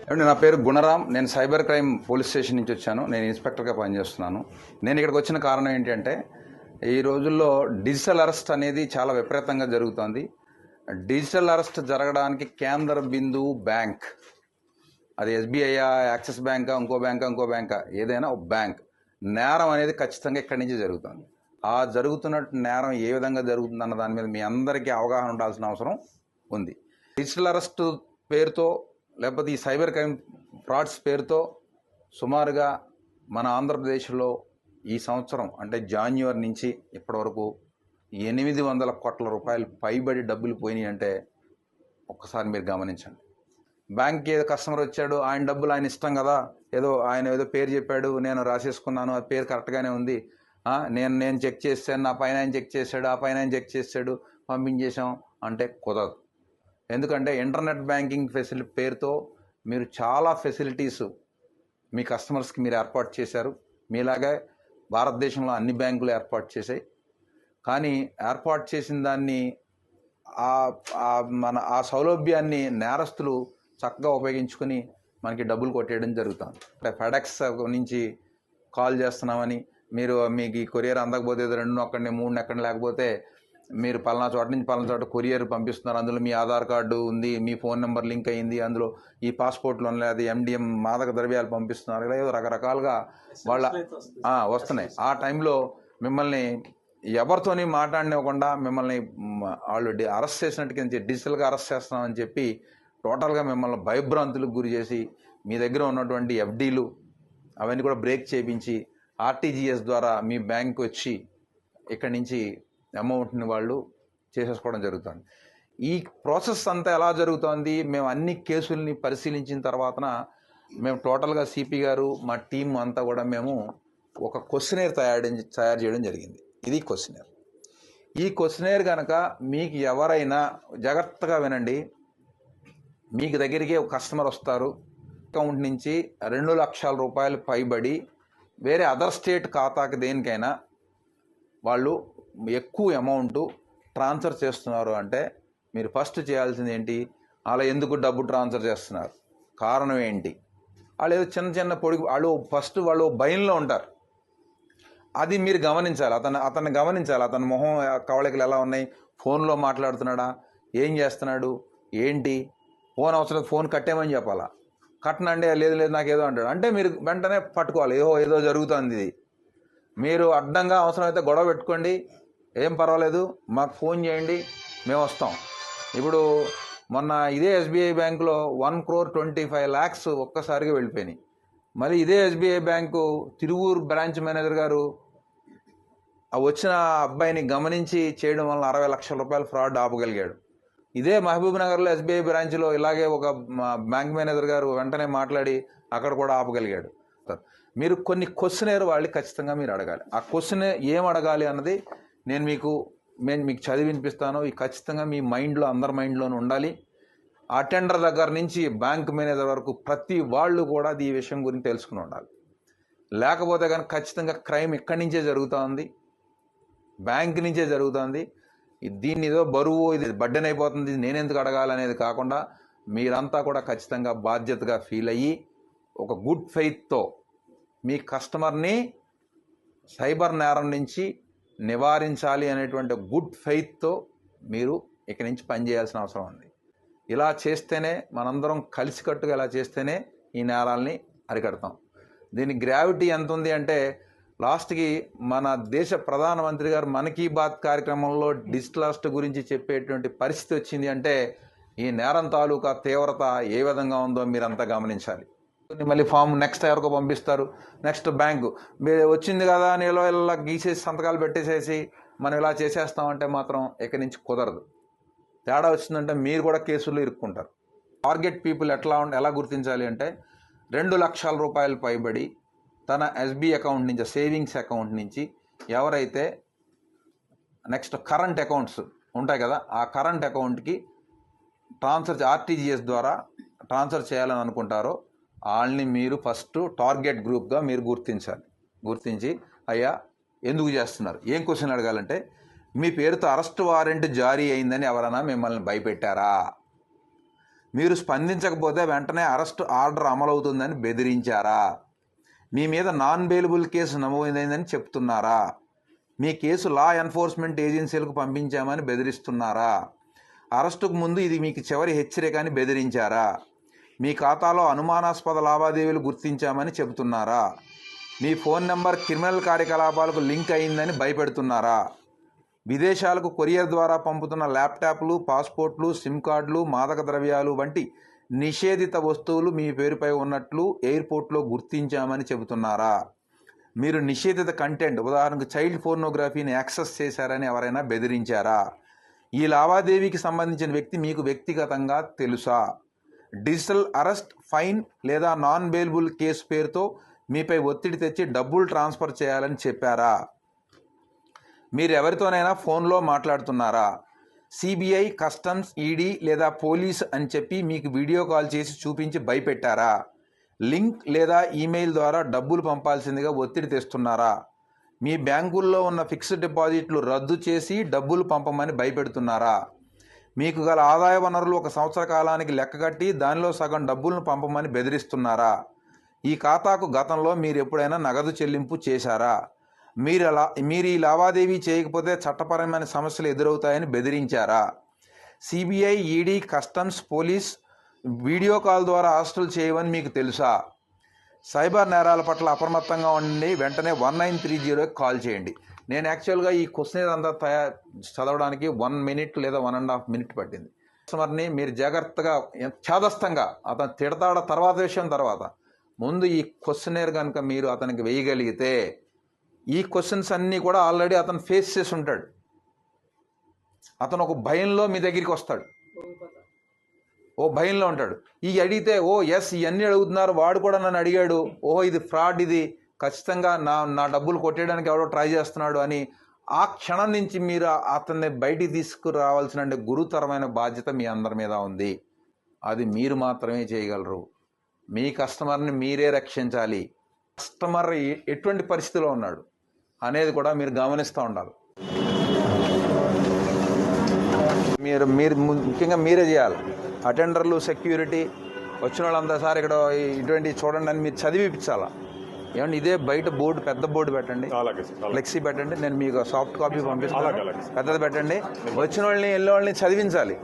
అండి, నా పేరు గుణరాం. నేను సైబర్ క్రైమ్ పోలీస్ స్టేషన్ నుంచి వచ్చాను. నేను ఇన్స్పెక్టర్గా పనిచేస్తున్నాను. నేను ఇక్కడికి వచ్చిన కారణం ఏంటంటే, ఈ రోజుల్లో డిజిటల్ అరెస్ట్ అనేది చాలా విపరీతంగా జరుగుతోంది. డిజిటల్ అరెస్ట్ జరగడానికి కేంద్ర బిందువు బ్యాంక్. అది ఎస్బీఐ, యాక్సిస్ బ్యాంకా, ఇంకో బ్యాంకా, ఏదైనా ఒక బ్యాంక్. నేరం అనేది ఖచ్చితంగా ఇక్కడి నుంచి జరుగుతుంది. ఆ జరుగుతున్న నేరం ఏ విధంగా జరుగుతుందన్న దాని మీద మీ అందరికీ అవగాహన ఉండాల్సిన అవసరం ఉంది. డిజిటల్ అరెస్ట్ పేరుతో లేకపోతే ఈ సైబర్ క్రైమ్ ఫ్రాడ్స్ పేరుతో సుమారుగా మన ఆంధ్రప్రదేశ్లో ఈ సంవత్సరం అంటే జాన్యువరి నుంచి ఇప్పటివరకు 800 కోట్ల రూపాయలు పైబడి డబ్బులు పోయినాయి అంటే ఒక్కసారి మీరు గమనించండి. బ్యాంక్కి ఏదో కస్టమర్ వచ్చాడు, ఆయన డబ్బులు ఆయన ఇష్టం కదా, ఆయన ఏదో పేరు చెప్పాడు, నేను రాసేసుకున్నాను, ఆ పేరు కరెక్ట్గానే ఉంది, నేను చెక్ చేశాను, నా పైన ఆయన చెక్ చేశాడు, ఆ పైన ఆయన చెక్ చేశాడు, పంపించేశాం అంటే కుదరదు. ఎందుకంటే ఇంటర్నెట్ బ్యాంకింగ్ ఫెసిలిటీ పేరుతో మీరు చాలా ఫెసిలిటీస్ మీ కస్టమర్స్కి మీరు ఏర్పాటు చేశారు. మీలాగే భారతదేశంలో అన్ని బ్యాంకులు ఏర్పాటు చేశాయి. కానీ ఏర్పాటు చేసిన దాన్ని ఆ సౌలభ్యాన్ని నేరస్తులు చక్కగా ఉపయోగించుకొని మనకి డబ్బులు కొట్టేయడం జరుగుతుంది. అంటే ఫెడెక్స్ నుంచి కాల్ చేస్తున్నామని, మీకు ఈ కొరియర్ అందకపోతే 2 నొక్కండి 3 నొక్కండి, లేకపోతే మీరు పలానా చోట నుంచి పలానా చోట కొరియర్ పంపిస్తున్నారు, అందులో మీ ఆధార్ కార్డు ఉంది, మీ ఫోన్ నెంబర్ లింక్ అయ్యింది, అందులో ఈ పాస్పోర్ట్లో లేదు MDM మాదక ద్రవ్యాలు పంపిస్తున్నారు, ఇలా ఏదో రకరకాలుగా వస్తున్నాయి. ఆ టైంలో మిమ్మల్ని ఎవరితోని మాట్లాడనివ్వకుండా మిమ్మల్ని వాళ్ళు అరెస్ట్ చేసినట్టుగా డిజిటల్గా అరెస్ట్ చేస్తున్నామని చెప్పి టోటల్గా మిమ్మల్ని భయభ్రాంతులకు గురి చేసి మీ దగ్గర ఉన్నటువంటి FDలు అవన్నీ కూడా బ్రేక్ చేయించి RTGS ద్వారా మీ బ్యాంకు వచ్చి ఇక్కడి నుంచి అమౌంట్ని వాళ్ళు చేసేసుకోవడం జరుగుతుంది. ఈ ప్రాసెస్ అంతా ఎలా జరుగుతోంది? మేము అన్ని కేసుల్ని పరిశీలించిన తర్వాతన మేము టోటల్గా CP గారు మా టీం అంతా కూడా మేము ఒక క్వశ్చనేర్ తయారు చేయడం జరిగింది. ఇది క్వశ్చనేర్. ఈ క్వశ్చనేర్ కనుక మీకు ఎవరైనా జాగ్రత్తగా వినండి, మీకు దగ్గరికి ఒక కస్టమర్ వస్తారు, అకౌంట్ నుంచి 2 లక్షల రూపాయలు పైబడి వేరే అదర్ స్టేట్ ఖాతాకి దేనికైనా వాళ్ళు ఎక్కువ అమౌంట్ ట్రాన్స్ఫర్ చేస్తున్నారు అంటే మీరు ఫస్ట్ చేయాల్సింది ఏంటి? అలా ఎందుకు డబ్బు ట్రాన్స్ఫర్ చేస్తున్నారు, కారణం ఏంటి? వాళ్ళు ఏదో చిన్న పొడి వాళ్ళు భయంలో ఉంటారు. అది మీరు గమనించాలి. అతన్ని గమనించాలి. అతని మొహం కవళికలు ఎలా ఉన్నాయి, ఫోన్లో మాట్లాడుతున్నాడా, ఏం చేస్తున్నాడు, ఏంటి, ఫోన్ అవసరం ఫోన్ కట్టేమని చెప్పాలా, కట్టనండి, లేదు నాకు ఏదో అంటాడు అంటే మీరు వెంటనే పట్టుకోవాలి, ఏదో జరుగుతుంది. ఇది మీరు అడ్డంగా అవసరమైతే గొడవ పెట్టుకోండి, ఏం పర్వాలేదు, మాకు ఫోన్ చేయండి, మేము వస్తాం. ఇప్పుడు మొన్న ఇదే SBI బ్యాంకులో 1,25,00,000 ఒక్కసారిగా వెళ్ళిపోయినాయి. మళ్ళీ ఇదే SBI bank Tiruvuru branch manager గారు వచ్చిన అబ్బాయిని గమనించి చేయడం వల్ల 60 లక్షల రూపాయలు ఫ్రాడ్ ఆపగలిగాడు. ఇదే మహబూబ్ నగర్లో SBI బ్రాంచ్లో ఇలాగే ఒక బ్యాంక్ మేనేజర్ గారు వెంటనే మాట్లాడి అక్కడ కూడా ఆపగలిగాడు. మీరు కొన్ని క్వశ్చనేర్ వాళ్ళు ఖచ్చితంగా మీరు అడగాలి. ఆ క్వశ్చన్ ఏం అడగాలి అన్నది నేను మీకు చదివి వినిపిస్తాను. ఈ ఖచ్చితంగా మీ మైండ్లో, అందరి మైండ్లోనూ ఉండాలి. అటెండర్ దగ్గర నుంచి బ్యాంక్ మేనేజర్ వరకు ప్రతి వాళ్ళు కూడా ఈ విషయం గురించి తెలుసుకుని ఉండాలి. లేకపోతే కనుక ఖచ్చితంగా క్రైమ్ ఇక్కడి నుంచే జరుగుతుంది, బ్యాంక్ నుంచే జరుగుతుంది. దీన్ని ఏదో బరువు, ఇది బడ్డెన్ అయిపోతుంది, నేనెందుకు అడగాలనేది కాకుండా మీరంతా కూడా ఖచ్చితంగా బాధ్యతగా ఫీల్ అయ్యి ఒక గుడ్ ఫెయిత్తో మీ కస్టమర్ని సైబర్ నేరం నుంచి నివారించాలి అనేటువంటి గుడ్ ఫెయిత్తో మీరు ఇక్కడి నుంచి పనిచేయాల్సిన అవసరం ఉంది. ఇలా చేస్తేనే, మనందరం కలిసికట్టుగా ఇలా చేస్తేనే ఈ నేరాల్ని అరికడతాం. దీని గ్రావిటీ ఎంత ఉంది అంటే లాస్ట్కి మన దేశ ప్రధానమంత్రి గారు మన్ కీ బాత్ కార్యక్రమంలో డిజిటల్ అరెస్ట్ గురించి చెప్పేటువంటి పరిస్థితి వచ్చింది అంటే ఈ నేరం తాలూకా తీవ్రత ఏ విధంగా ఉందో మీరంతా గమనించాలి. మళ్ళీ ఫామ్ నెక్స్ట్ ఎవరికో పంపిస్తారు, నెక్స్ట్ బ్యాంకు మీరు వచ్చింది కదా అని ఇలా గీసేసి సంతకాలు పెట్టేసేసి మనం ఇలా చేసేస్తామంటే మాత్రం ఇక్కడి నుంచి కుదరదు. తేడా వచ్చిందంటే మీరు కూడా కేసుల్లో ఇరుక్కుంటారు. టార్గెట్ పీపుల్ ఎలా గుర్తించాలి అంటే 2 లక్షల రూపాయలు పైబడి తన SBI అకౌంట్ నుంచి, సేవింగ్స్ అకౌంట్ నుంచి ఎవరైతే నెక్స్ట్ కరెంట్ అకౌంట్స్ ఉంటాయి కదా, ఆ కరెంట్ అకౌంట్కి RTGS ద్వారా ట్రాన్స్ఫర్ చేయాలని అనుకుంటారో వాళ్ళని మీరు ఫస్ట్ టార్గెట్ గ్రూప్గా మీరు గుర్తించి అయ్యా ఎందుకు చేస్తున్నారు, ఏం క్వశ్చన్ అడగాలంటే మీ పేరుతో అరెస్ట్ వారెంట్ జారీ అయిందని ఎవరైనా మిమ్మల్ని భయపెట్టారా, మీరు స్పందించకపోతే వెంటనే అరెస్ట్ ఆర్డర్ అమలవుతుందని బెదిరించారా? మీ మీద నాన్ బెయిలబుల్ కేసు నమోదైందని చెప్తున్నారా? మీ కేసు లా ఎన్ఫోర్స్మెంట్ ఏజెన్సీలకు పంపించామని బెదిరిస్తున్నారా? అరెస్టుకు ముందు ఇది మీకు చివరి హెచ్చరిక అని బెదిరించారా? మీ ఖాతాలో అనుమానాస్పద లావాదేవీలు గుర్తించామని చెబుతున్నారా? మీ ఫోన్ నెంబర్ క్రిమినల్ కార్యకలాపాలకు లింక్ అయిందని భయపెడుతున్నారా? విదేశాలకు కొరియర్ ద్వారా పంపుతున్న ల్యాప్టాప్లు, పాస్పోర్ట్లు, సిమ్ కార్డులు, మాదక ద్రవ్యాలు వంటి నిషేధిత వస్తువులు మీ పేరుపై ఉన్నట్లు ఎయిర్పోర్ట్లో గుర్తించామని చెబుతున్నారా? మీరు నిషేధిత కంటెంట్, ఉదాహరణకు చైల్డ్ పోర్నోగ్రఫీని యాక్సెస్ చేశారని ఎవరైనా బెదిరించారా? ఈ లావాదేవీకి సంబంధించిన వ్యక్తి మీకు వ్యక్తిగతంగా తెలుసా? డిజిటల్ అరెస్ట్, ఫైన్ లేదా నాన్ బెయిలబుల్ కేసు పేరుతో మీపై ఒత్తిడి తెచ్చి డబ్బులు ట్రాన్స్ఫర్ చేయాలని చెప్పారా? మీరు ఎవరితోనైనా ఫోన్లో మాట్లాడుతున్నారా? సిబిఐ, కస్టమ్స్, ఈడీ లేదా పోలీస్ అని చెప్పి మీకు వీడియో కాల్ చేసి చూపించి భయపెట్టారా? లింక్ లేదా ఈమెయిల్ ద్వారా డబ్బులు పంపాల్సిందిగా ఒత్తిడి తెస్తున్నారా? మీ బ్యాంకుల్లో ఉన్న ఫిక్స్డ్ డిపాజిట్లు రద్దు చేసి డబ్బులు పంపమని భయపెడుతున్నారా? మీకు గల ఆదాయ వనరులు 1 సంవత్సర కాలానికి లెక్కగట్టి దానిలో సగం డబ్బులను పంపమని బెదిరిస్తున్నారా? ఈ ఖాతాకు గతంలో మీరు ఎప్పుడైనా నగదు చెల్లింపు చేశారా? మీరు ఈ లావాదేవీ చేయకపోతే చట్టపరమైన సమస్యలు ఎదురవుతాయని బెదిరించారా? CBI, ED, customs, police video call ద్వారా అరెస్టులు చేయవని మీకు తెలుసా? సైబర్ నేరాల పట్ల అప్రమత్తంగా ఉండి వెంటనే 1930కి కాల్ చేయండి. నేను యాక్చువల్గా ఈ క్వశ్చన్ అంతా చదవడానికి 1 మినిట్ లేదా 1.5 మినిట్ పట్టింది. కస్టమర్ని మీరు జాగ్రత్తగా ఛాదస్తంగా అతను తిడతాడ తర్వాత విషయం తర్వాత, ముందు ఈ క్వశ్చనేర్ కనుక మీరు అతనికి వేయగలిగితే ఈ క్వశ్చన్స్ అన్నీ కూడా ఆల్రెడీ అతను ఫేస్ చేసి ఉంటాడు. అతను ఒక భయంలో మీ దగ్గరికి వస్తాడు, ఓ భయంలో ఉంటాడు. ఈ అడిగితే ఎస్ ఇవన్నీ అడుగుతున్నారు, వాడు కూడా నన్ను అడిగాడు, ఇది ఫ్రాడ్, ఇది ఖచ్చితంగా నా డబ్బులు కొట్టేయడానికి ఎవడో ట్రై చేస్తున్నాడు అని ఆ క్షణం నుంచి మీరు అతన్ని బయటికి తీసుకురావాల్సిన గురుతరమైన బాధ్యత మీ అందరి మీద ఉంది. అది మీరు మాత్రమే చేయగలరు. మీ కస్టమర్ని మీరే రక్షించాలి. కస్టమర్ ఎటువంటి పరిస్థితిలో ఉన్నాడు అనేది కూడా మీరు గమనిస్తూ ఉండాలి. మీరు ముఖ్యంగా మీరే చేయాలి. అటెండర్లు, సెక్యూరిటీ వచ్చిన వాళ్ళంతా సార్ ఇక్కడ ఇటువంటి చూడండి అని మీరు చదివిపించాలా. ఏమంటే ఇదే బయట బోర్డు, పెద్ద బోర్డు పెట్టండి, ఫ్లెక్సీ పెట్టండి, నేను మీకు సాఫ్ట్ కాపీ పంపిస్తాను, పెద్దది పెట్టండి. వచ్చిన వాళ్ళని వెళ్ళే వాళ్ళని చదివించాలి.